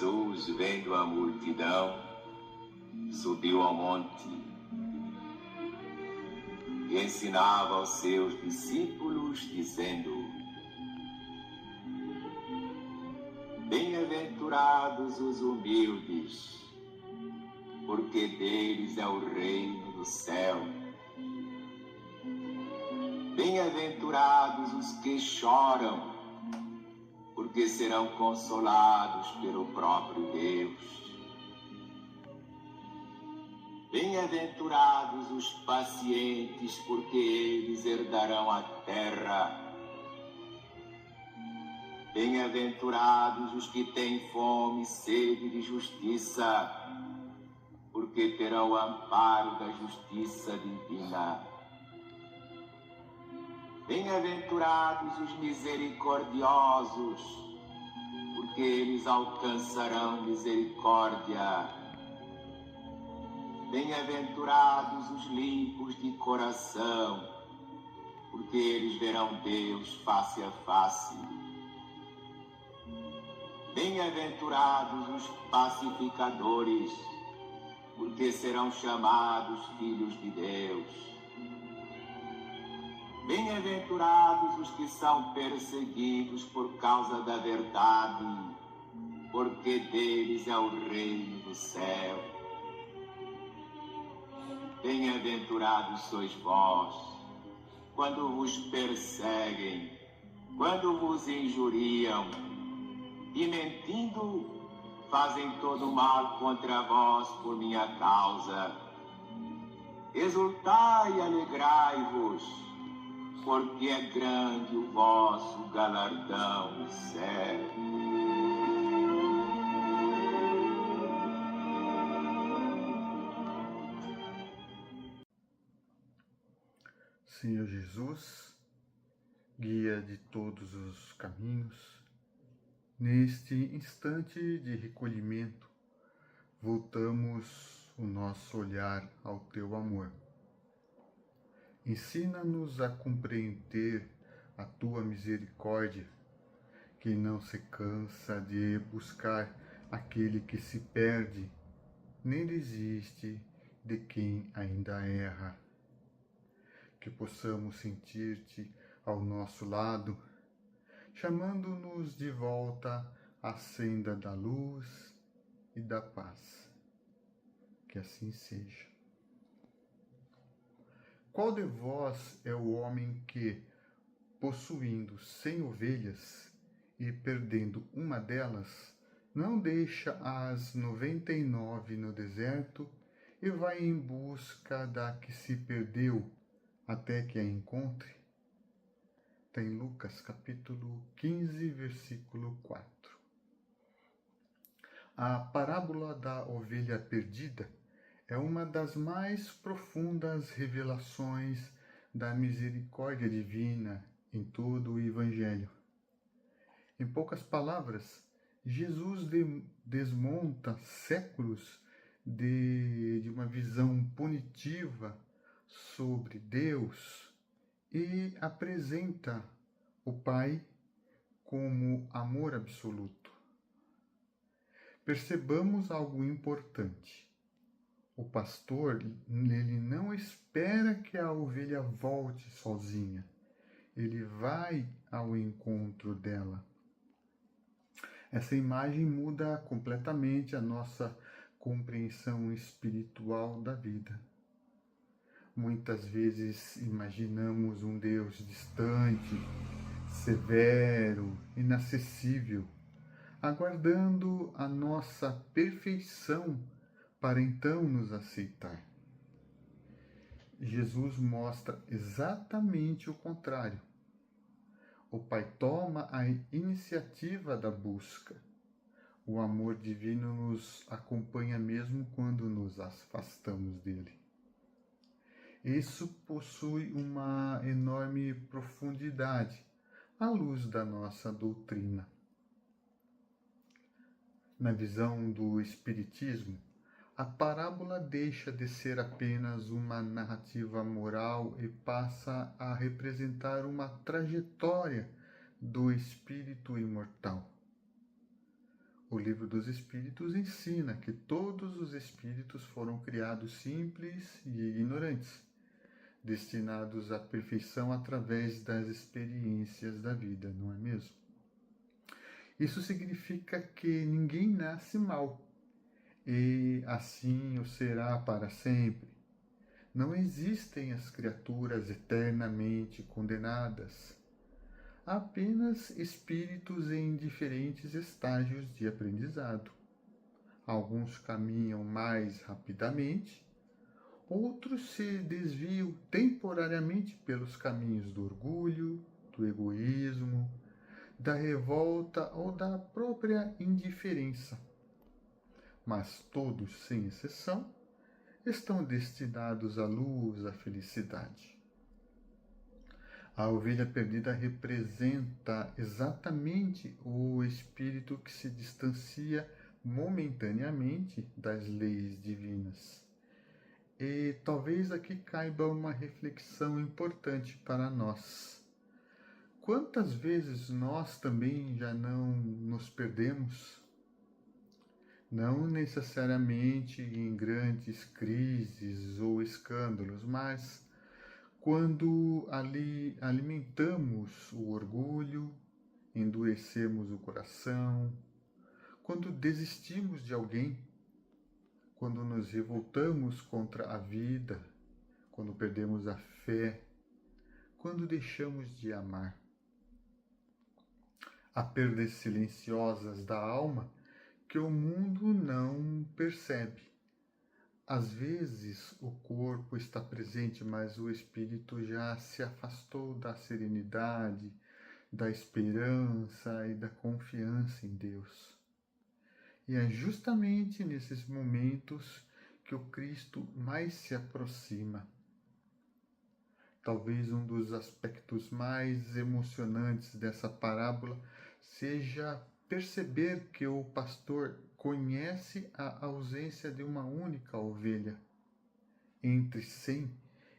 Jesus, vendo a multidão, subiu ao monte e ensinava aos seus discípulos, dizendo: Bem-aventurados os humildes, porque deles é o reino do céu. Bem-aventurados os que choram, porque serão consolados pelo próprio Deus. Bem-aventurados os pacientes, porque eles herdarão a terra. Bem-aventurados os que têm fome e sede de justiça, porque terão o amparo da justiça divina. Bem-aventurados os misericordiosos, porque eles alcançarão misericórdia. Bem-aventurados os limpos de coração, porque eles verão Deus face a face. Bem-aventurados os pacificadores, porque serão chamados filhos de Deus. Bem-aventurados os que são perseguidos por causa da verdade, porque deles é o reino do céu. Bem-aventurados sois vós, quando vos perseguem, quando vos injuriam, e mentindo fazem todo mal contra vós por minha causa. Exultai e alegrai-vos, porque é grande o vosso galardão no céu. Senhor Jesus, guia de todos os caminhos, neste instante de recolhimento, voltamos o nosso olhar ao Teu amor. Ensina-nos a compreender a Tua misericórdia, que não se cansa de buscar aquele que se perde, nem desiste de quem ainda erra. Que possamos sentir-te ao nosso lado, chamando-nos de volta à senda da luz e da paz. Que assim seja. Qual de vós é o homem que, possuindo 100 ovelhas e perdendo uma delas, não deixa as 99 no deserto e vai em busca da que se perdeu até que a encontre? Tem Lucas capítulo 15, versículo 4. A parábola da ovelha perdida é uma das mais profundas revelações da misericórdia divina em todo o Evangelho. Em poucas palavras, Jesus desmonta séculos de uma visão punitiva sobre Deus e apresenta o Pai como amor absoluto. Percebamos algo importante. O pastor, ele não espera que a ovelha volte sozinha. Ele vai ao encontro dela. Essa imagem muda completamente a nossa compreensão espiritual da vida. Muitas vezes imaginamos um Deus distante, severo, inacessível, aguardando a nossa perfeição para então nos aceitar. Jesus mostra exatamente o contrário. O Pai toma a iniciativa da busca. O amor divino nos acompanha mesmo quando nos afastamos dele. Isso possui uma enorme profundidade à luz da nossa doutrina. Na visão do Espiritismo, a parábola deixa de ser apenas uma narrativa moral e passa a representar uma trajetória do espírito imortal. O Livro dos Espíritos ensina que todos os espíritos foram criados simples e ignorantes, destinados à perfeição através das experiências da vida, não é mesmo? Isso significa que ninguém nasce mal, e assim o será para sempre. Não existem as criaturas eternamente condenadas. Há apenas espíritos em diferentes estágios de aprendizado. Alguns caminham mais rapidamente, outros se desviam temporariamente pelos caminhos do orgulho, do egoísmo, da revolta ou da própria indiferença. Mas todos, sem exceção, estão destinados à luz, à felicidade. A ovelha perdida representa exatamente o espírito que se distancia momentaneamente das leis divinas. E talvez aqui caiba uma reflexão importante para nós. Quantas vezes nós também já não nos perdemos? Não necessariamente em grandes crises ou escândalos, mas quando ali alimentamos o orgulho, endurecemos o coração, quando desistimos de alguém, quando nos revoltamos contra a vida, quando perdemos a fé, quando deixamos de amar. Há perdas silenciosas da alma que o mundo não percebe. Às vezes o corpo está presente, mas o espírito já se afastou da serenidade, da esperança e da confiança em Deus. E é justamente nesses momentos que o Cristo mais se aproxima. Talvez um dos aspectos mais emocionantes dessa parábola seja perceber que o pastor conhece a ausência de uma única ovelha. Entre 100,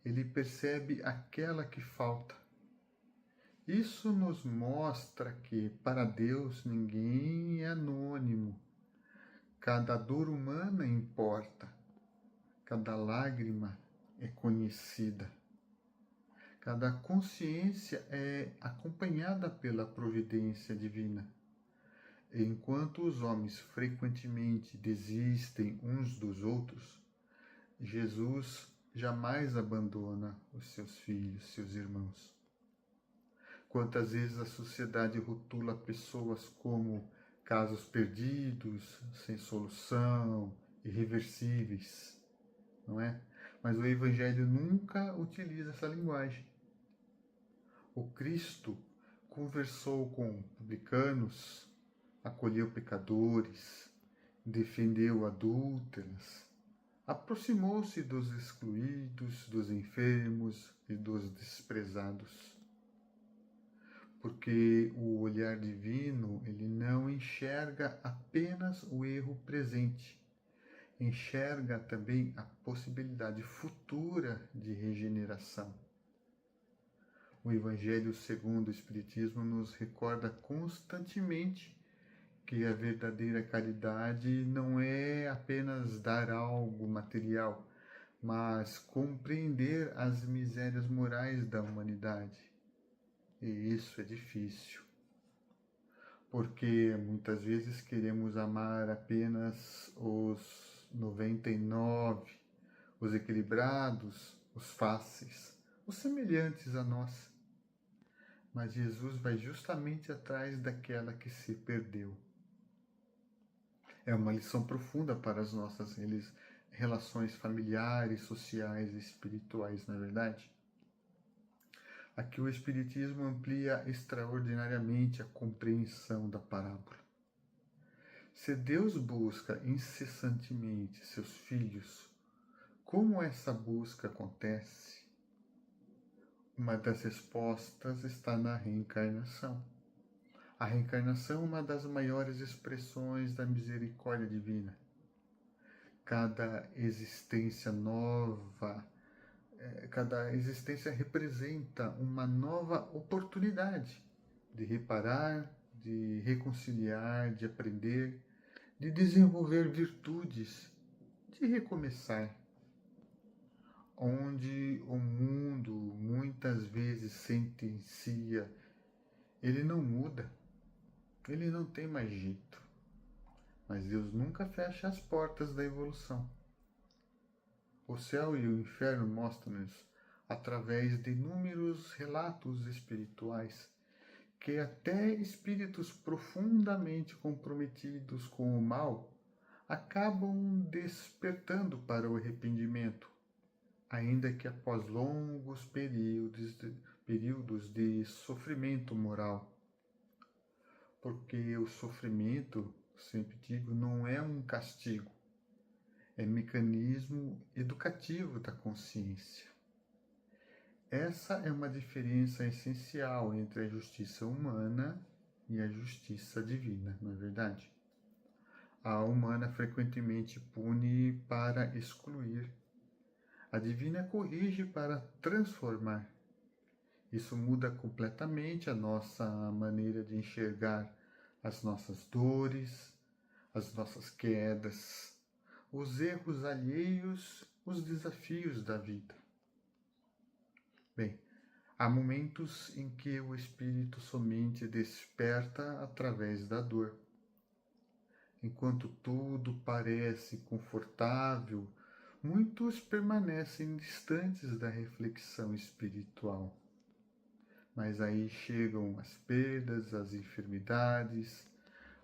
ele percebe aquela que falta. Isso nos mostra que, para Deus, ninguém é anônimo. Cada dor humana importa. Cada lágrima é conhecida. Cada consciência é acompanhada pela providência divina. Enquanto os homens frequentemente desistem uns dos outros, Jesus jamais abandona os seus filhos, seus irmãos. Quantas vezes a sociedade rotula pessoas como casos perdidos, sem solução, irreversíveis, não é? Mas o Evangelho nunca utiliza essa linguagem. O Cristo conversou com publicanos, acolheu pecadores, defendeu adúlteras, aproximou-se dos excluídos, dos enfermos e dos desprezados. Porque o olhar divino, ele não enxerga apenas o erro presente, enxerga também a possibilidade futura de regeneração. O Evangelho segundo o Espiritismo nos recorda constantemente que a verdadeira caridade não é apenas dar algo material, mas compreender as misérias morais da humanidade. E isso é difícil, porque muitas vezes queremos amar apenas os 99, os equilibrados, os fáceis, os semelhantes a nós. Mas Jesus vai justamente atrás daquela que se perdeu. É uma lição profunda para as nossas relações familiares, sociais e espirituais, não é verdade? Aqui o Espiritismo amplia extraordinariamente a compreensão da parábola. Se Deus busca incessantemente seus filhos, como essa busca acontece? Uma das respostas está na reencarnação. A reencarnação é uma das maiores expressões da misericórdia divina. Cada existência nova, cada existência representa uma nova oportunidade de reparar, de reconciliar, de aprender, de desenvolver virtudes, de recomeçar. Onde o mundo muitas vezes sentencia, ele não muda, ele não tem mais jeito. Mas Deus nunca fecha as portas da evolução. O céu e o inferno mostram-nos, através de inúmeros relatos espirituais, que até espíritos profundamente comprometidos com o mal acabam despertando para o arrependimento, ainda que após longos períodos de sofrimento moral. Porque o sofrimento, sempre digo, não é um castigo, é mecanismo educativo da consciência. Essa é uma diferença essencial entre a justiça humana e a justiça divina, não é verdade? A humana frequentemente pune para excluir. A divina corrige para transformar. Isso muda completamente a nossa maneira de enxergar as nossas dores, as nossas quedas, os erros alheios, os desafios da vida. Bem, há momentos em que o espírito somente desperta através da dor. Enquanto tudo parece confortável, muitos permanecem distantes da reflexão espiritual. Mas aí chegam as perdas, as enfermidades,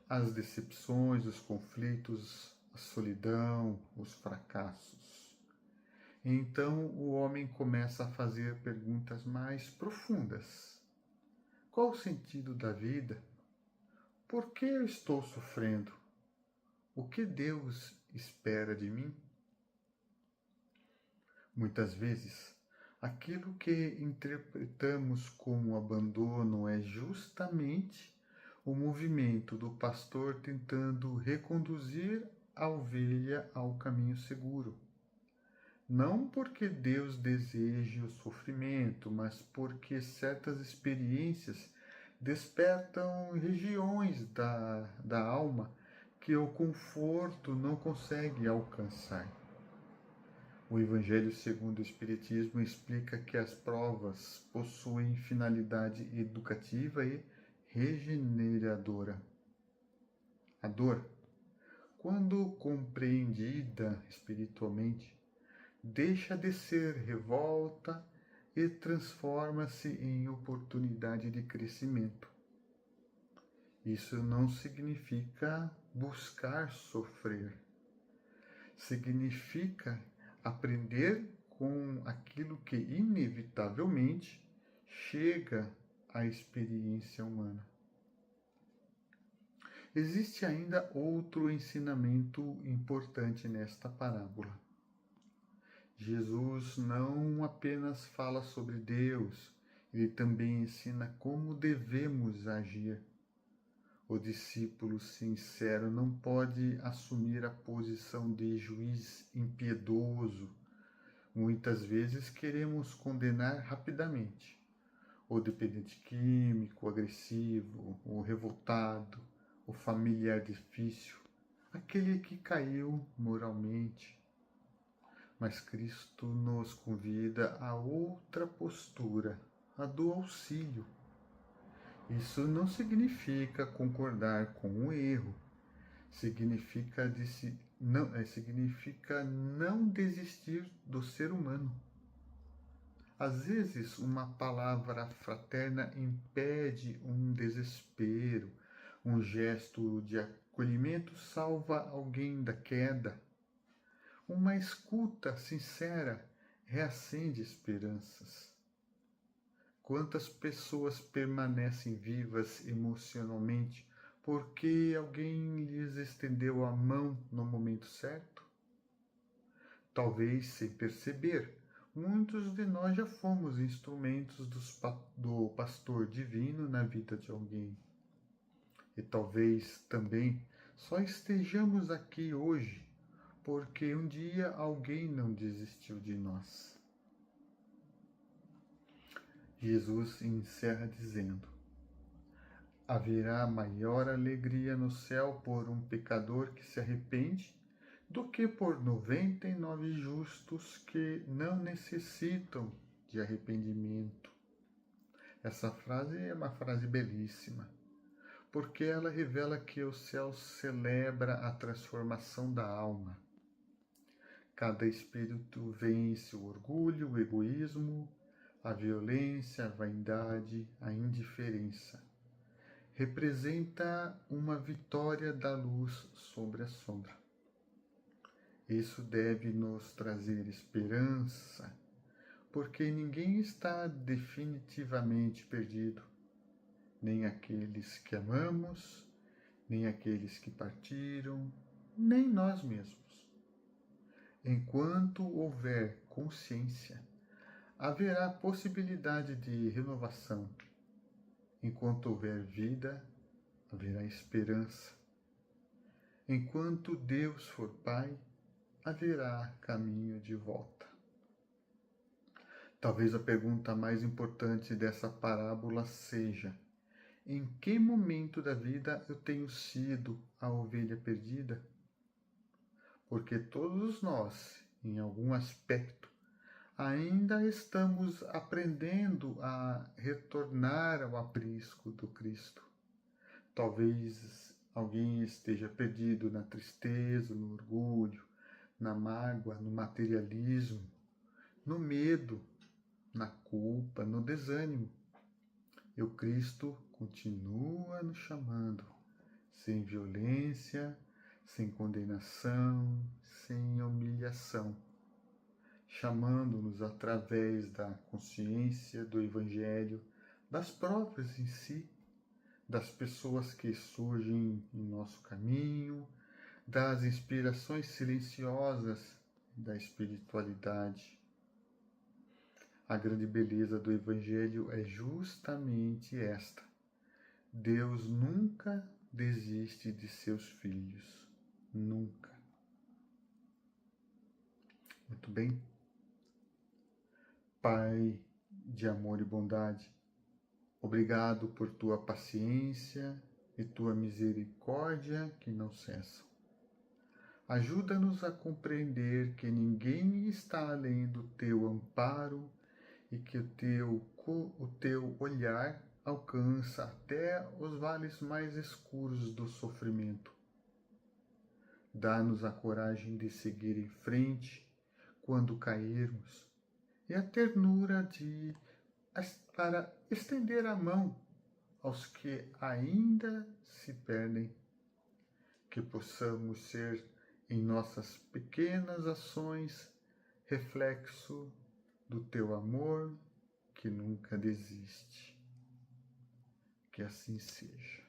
as decepções, os conflitos, a solidão, os fracassos. Então o homem começa a fazer perguntas mais profundas. Qual o sentido da vida? Por que eu estou sofrendo? O que Deus espera de mim? Muitas vezes, aquilo que interpretamos como abandono é justamente o movimento do pastor tentando reconduzir a ovelha ao caminho seguro. Não porque Deus deseje o sofrimento, mas porque certas experiências despertam regiões da alma que o conforto não consegue alcançar. O Evangelho segundo o Espiritismo explica que as provas possuem finalidade educativa e regeneradora. A dor, quando compreendida espiritualmente, deixa de ser revolta e transforma-se em oportunidade de crescimento. Isso não significa buscar sofrer. Significa aprender com aquilo que inevitavelmente chega à experiência humana. Existe ainda outro ensinamento importante nesta parábola. Jesus não apenas fala sobre Deus, ele também ensina como devemos agir. O discípulo sincero não pode assumir a posição de juiz impiedoso. Muitas vezes queremos condenar rapidamente o dependente químico, o agressivo, o revoltado, o familiar difícil, aquele que caiu moralmente. Mas Cristo nos convida a outra postura, a do auxílio. Isso não significa concordar com o erro, significa não desistir do ser humano. Às vezes, uma palavra fraterna impede um desespero, um gesto de acolhimento salva alguém da queda. Uma escuta sincera reacende esperanças. Quantas pessoas permanecem vivas emocionalmente porque alguém lhes estendeu a mão no momento certo? Talvez sem perceber, muitos de nós já fomos instrumentos do pastor divino na vida de alguém. E talvez também só estejamos aqui hoje porque um dia alguém não desistiu de nós. Jesus encerra dizendo: Haverá maior alegria no céu por um pecador que se arrepende do que por 99 justos que não necessitam de arrependimento. Essa frase é uma frase belíssima, porque ela revela que o céu celebra a transformação da alma. Cada espírito vence o orgulho, o egoísmo, a violência, a vaidade, a indiferença. Representa uma vitória da luz sobre a sombra. Isso deve nos trazer esperança, porque ninguém está definitivamente perdido, nem aqueles que amamos, nem aqueles que partiram, nem nós mesmos. Enquanto houver consciência, haverá possibilidade de renovação. Enquanto houver vida, haverá esperança. Enquanto Deus for Pai, haverá caminho de volta. Talvez a pergunta mais importante dessa parábola seja: em que momento da vida eu tenho sido a ovelha perdida? Porque todos nós, em algum aspecto, ainda estamos aprendendo a retornar ao aprisco do Cristo. Talvez alguém esteja perdido na tristeza, no orgulho, na mágoa, no materialismo, no medo, na culpa, no desânimo. E o Cristo continua nos chamando, sem violência, sem condenação, sem humilhação, chamando-nos através da consciência do Evangelho, das provas em si, das pessoas que surgem em nosso caminho, das inspirações silenciosas da espiritualidade. A grande beleza do Evangelho é justamente esta: Deus nunca desiste de seus filhos. Nunca. Muito bem. Pai de amor e bondade, obrigado por tua paciência e tua misericórdia que não cessam. Ajuda-nos a compreender que ninguém está além do teu amparo e que o teu olhar alcança até os vales mais escuros do sofrimento. Dá-nos a coragem de seguir em frente quando cairmos e a ternura para estender a mão aos que ainda se perdem. Que possamos ser, em nossas pequenas ações, reflexo do teu amor que nunca desiste. Que assim seja.